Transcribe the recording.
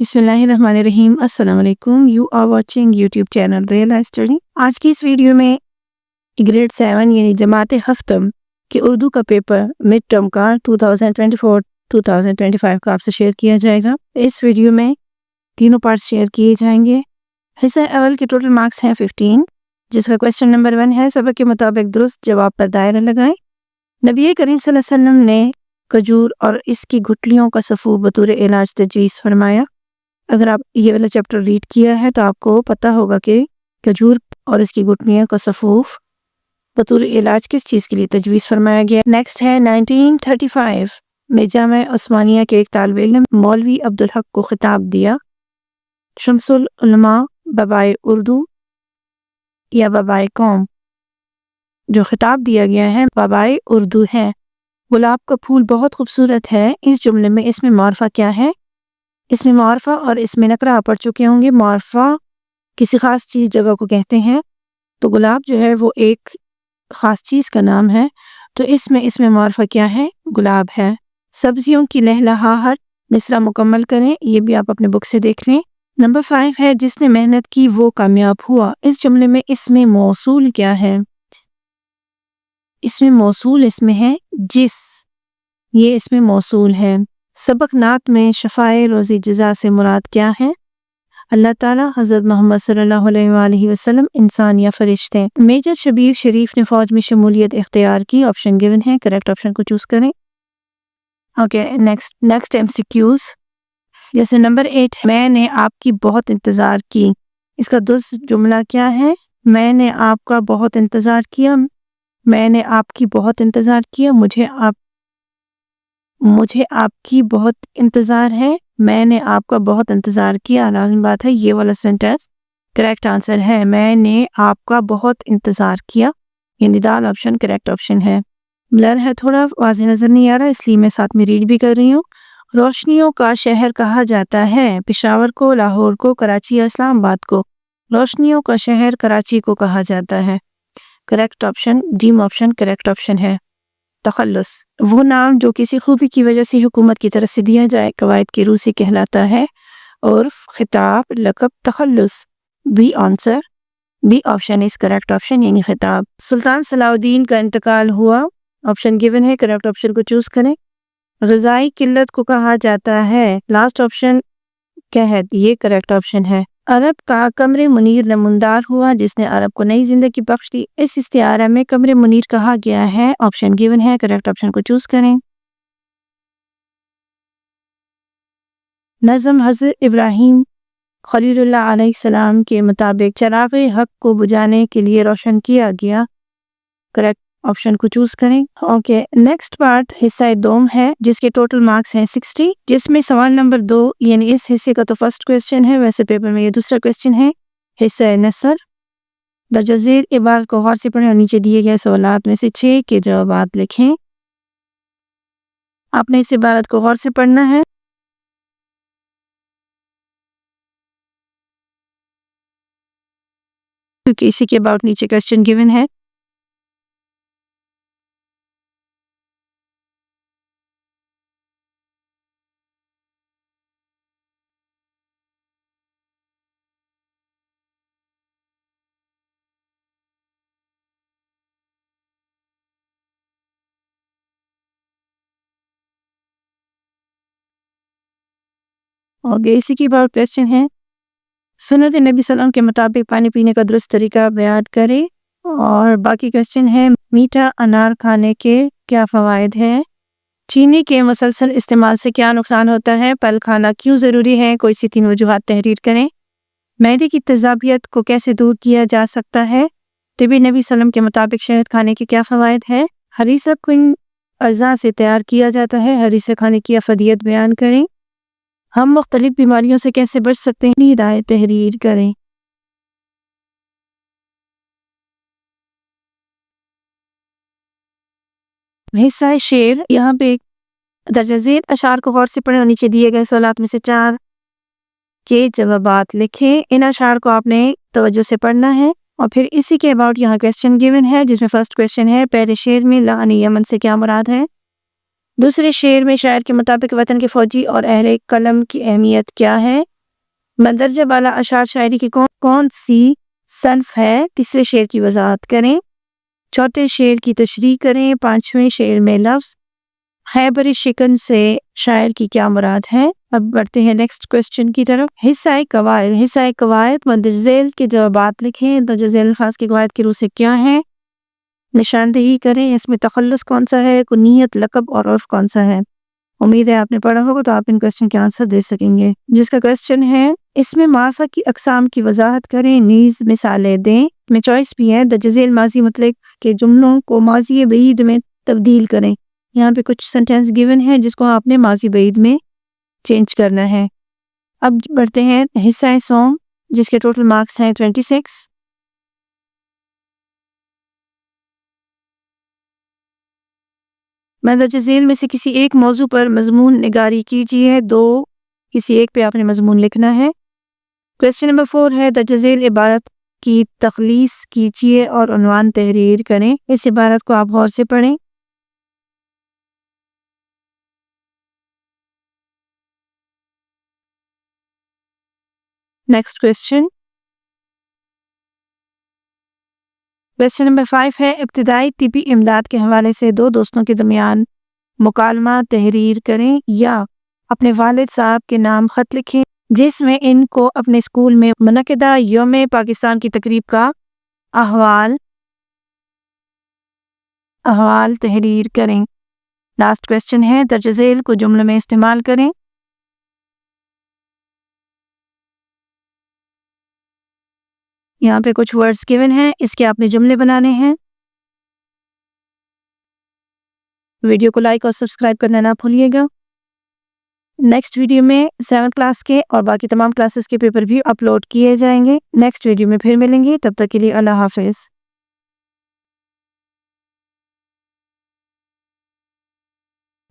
बिस्मिल्लाहिर्रहमानिर्रहीम। अस्सलाम वालेकुम। You are watching YouTube channel real life study. आज की इस वीडियो में ग्रेड 7 यानी जमात हफ्तम के उर्दू का पेपर मिड टर्म का 2024-2025 का आपसे शेयर किया जाएगा। इस वीडियो में तीनों पार्ट शेयर किए जाएंगे। हिस्सा अव्वल के टोटल मार्क्स हैं 15, जिसका क्वेश्चन नंबर 1 है सबक के मुताबिक दुरुस्त जवाब पर दायरा लगाएं। नबी करीम सल्लल्लाहु अलैहि वसल्लम ने खजूर और इसकी गुठलियों का सफ़ूफ बतौर इलाज तजवीज़ फरमाया। अगर आप ये वाला चैप्टर रीड किया है तो आपको पता होगा कि खजूर और इसकी गुठलियों का सफ़ूफ बतौर इलाज किस चीज़ के लिए तजवीज़ फरमाया गया। नेक्स्ट है 1935 में जामे उस्मानिया के एक तालिब इल्म मौलवी अब्दुल हक को खिताब दिया। शम्सुल उलमा बबाए उर्दू या बबाए कौम, जो खिताब दिया गया है बबाए उर्दू है। गुलाब का फूल बहुत खूबसूरत है। इस जुमले में इसमें मारफा क्या है? इसमें मारफा और इसमें नकरा आप पढ़ चुके होंगे। मारफा किसी ख़ास चीज़ जगह को कहते हैं, तो गुलाब जो है वो एक ख़ास चीज़ का नाम है। तो इसमें मारफा क्या है? गुलाब है। सब्जियों की लहलहाहट मिसरा मुकम्मल करें, ये भी आप अपने बुक से देख लें। नंबर 5 है जिसने मेहनत की वो कामयाब हुआ। इस जुमले में इसमें मौसूल क्या है? इसमें मौसूल इसमें है जिस, ये इसमें मौसूल है। सबक नात में शफ़ाए रोज़ी जज़ा से मुराद क्या है? अल्लाह ताला, हज़रत मोहम्मद सल्लल्लाहु अलैहि वसल्लम, इंसान या फरिश्ते। मेजर शबीर शरीफ ने फ़ौज में शमूलियत इख्तियार की। ऑप्शन गिवन है, करेक्ट ऑप्शन को चूज़ करें। Okay, next MCQs. जैसे नंबर 8, मैंने आपकी बहुत इंतज़ार की। इसका दुरुस्त जुमला क्या है? मैंने आपका बहुत इंतज़ार किया, मैंने आपकी बहुत इंतज़ार किया, मुझे आपकी बहुत इंतज़ार है, मैंने आपका बहुत इंतज़ार किया। लाज़िम बात है ये वाला सेंटेंस करेक्ट आंसर है। मैंने आपका बहुत इंतज़ार किया, ये निदाल ऑप्शन करेक्ट ऑप्शन है। ब्लर है, थोड़ा वाज़ेह नज़र नहीं आ रहा, इसलिए मैं साथ में रीड भी कर रही हूँ। रोशनियों का शहर कहा जाता है पेशावर को, लाहौर को, कराची या इस्लामाबाद को। रोशनियों का शहर कराची को कहा जाता है। Correct option D option correct option है। तखल्लुस, वो नाम जो किसी खूबी की वजह से हुकूमत की तरफ से दिया जाए, कवायद की रूह से कहलाता है। और खिताब, लक़ब, तखल्लुस। B answer, B option is correct option, यानी खिताब। सुल्तान सलाउद्दीन का इंतकाल हुआ। ऑप्शन गिवन है, करेक्ट ऑप्शन को चूज करें। ग़िज़ाई किल्लत को कहा जाता है, लास्ट ऑप्शन कहत, ये करेक्ट ऑप्शन है। अरब का कमरे मुनीर नमूनदार हुआ जिसने अरब को नई जिंदगी बख्श दी। इस इस्तिआरा में कमरे मुनीर कहा गया है। ऑप्शन गिवन है, करेक्ट ऑप्शन को चूज करें। नज़म हज़रत इब्राहीम खलीलुल्लाह अलैहिस्सलाम के मुताबिक चराग़े हक को बुझाने के लिए रोशन किया गया। करेक्ट ऑप्शन को चूज करें। ओके, नेक्स्ट पार्ट हिस्सा 2 है जिसके टोटल मार्क्स हैं 60, जिसमें सवाल नंबर 2 यानी इस हिस्से का तो फर्स्ट क्वेश्चन है, वैसे पेपर में ये दूसरा क्वेश्चन है। हिस्सा नसर दर्जा ज़ेल इबारत को गौर से पढ़ें और नीचे दिए गए सवालात में से 6 के जवाब लिखें। आपने इस इबारत को गौर से पढ़ना है। क्योंकि इसी के अबाउट नीचे क्वेश्चन गिवन है। और इसी के अबाउट क्वेश्चन है, सुन्नत नबी सल्लल्लाहु के मुताबिक पानी पीने का दुरुस्त तरीका बयान करें। और बाकी क्वेश्चन है, मीठा अनार खाने के क्या फ़वाइद हैं? चीनी के मुसलसल इस्तेमाल से क्या नुकसान होता है? फल खाना क्यों ज़रूरी है? कोई सी 3 वजूहात तहरीर करें। मैदे की तेज़ाबियत को कैसे दूर किया जा सकता है? तिब्बी नबी सल्लम के मुताबिक शहद खाने के क्या फ़वाइद है? हरीसा किन अज़ा से तैयार किया जाता है? हरीसा खाने की अफदियत बयान करें। हम मुख्तलिफ बीमारियों से कैसे बच सकते हैं? हिदायत तहरीर करें। हिस्सा शेर, यहाँ पे दर्जा ज़ेल अशार को गौर से पढ़ें और नीचे दिए गए सवालात में से 4 के जवाबात लिखें। इन अशार को आपने तवज्जो से पढ़ना है और फिर इसी के अबाउट यहाँ क्वेश्चन गिवन है, जिसमें फर्स्ट क्वेश्चन है, पहले शेर में लानी यमन से क्या मुराद है? دوسرے شعر میں شاعر کے مطابق وطن کے فوجی اور اہل قلم کی اہمیت کیا ہے؟ مندرجہ بالا اشعار شاعری کی کون سی صنف ہے؟ تیسرے شعر کی وضاحت کریں۔ چوتھے شعر کی تشریح کریں۔ پانچویں شعر میں لفظ خیبر شکن سے شاعر کی کیا مراد ہے؟ اب بڑھتے ہیں نیکسٹ کوسچن کی طرف۔ حصہ قواعد مندرجہ ذیل کے جوابات لکھیں۔ مندرجہ ذیل الفاظ کے قواعد کی روح سے کیا ہے؟ نشاندہی کریں۔ اس میں تخلص کون سا ہے؟ کنیت، لقب اور عرف کون سا ہے؟ امید ہے آپ نے پڑھا ہوگا تو آپ ان کوسچن کے آنسر دے سکیں گے۔ جس کا کوسچن ہے اس میں معرفہ کی اقسام کی وضاحت کریں، نیز مثالیں دیں۔ میں چوائس بھی ہے درج ذیل ماضی مطلق کے جملوں کو ماضی بعید میں تبدیل کریں۔ یہاں پہ کچھ سینٹینس گیون ہے جس کو آپ نے ماضی بعید میں چینج کرنا ہے۔ اب بڑھتے ہیں حصہ سوم جس کے ٹوٹل مارکس ہیں 26۔ مندرجہ ذیل میں سے کسی ایک موضوع پر مضمون نگاری کیجیے۔ کسی ایک پہ آپ نے مضمون لکھنا ہے۔ کوسچن نمبر 4 ہے درج ذیل عبارت کی تخلیص کیجیے اور عنوان تحریر کریں۔ اس عبارت کو آپ غور سے پڑھیں۔ نیکسٹ کوسچن نمبر 5 ہے ابتدائی طبی امداد کے حوالے سے دو دوستوں کے درمیان مکالمہ تحریر کریں یا اپنے والد صاحب کے نام خط لکھیں جس میں ان کو اپنے اسکول میں منعقدہ یوم پاکستان کی تقریب کا احوال تحریر کریں۔ لاسٹ کوسچن ہے درج ذیل کو جملے میں استعمال کریں۔ یہاں پہ کچھ ورڈز گیون ہیں، اس کے آپ نے جملے بنانے ہیں۔ ویڈیو کو لائک اور سبسکرائب کرنا نہ بھولیے گا۔ نیکسٹ ویڈیو میں 7th کلاس کے اور باقی تمام کلاسز کے پیپر بھی اپلوڈ کیے جائیں گے۔ نیکسٹ ویڈیو میں پھر ملیں گے، تب تک کے لیے اللہ حافظ۔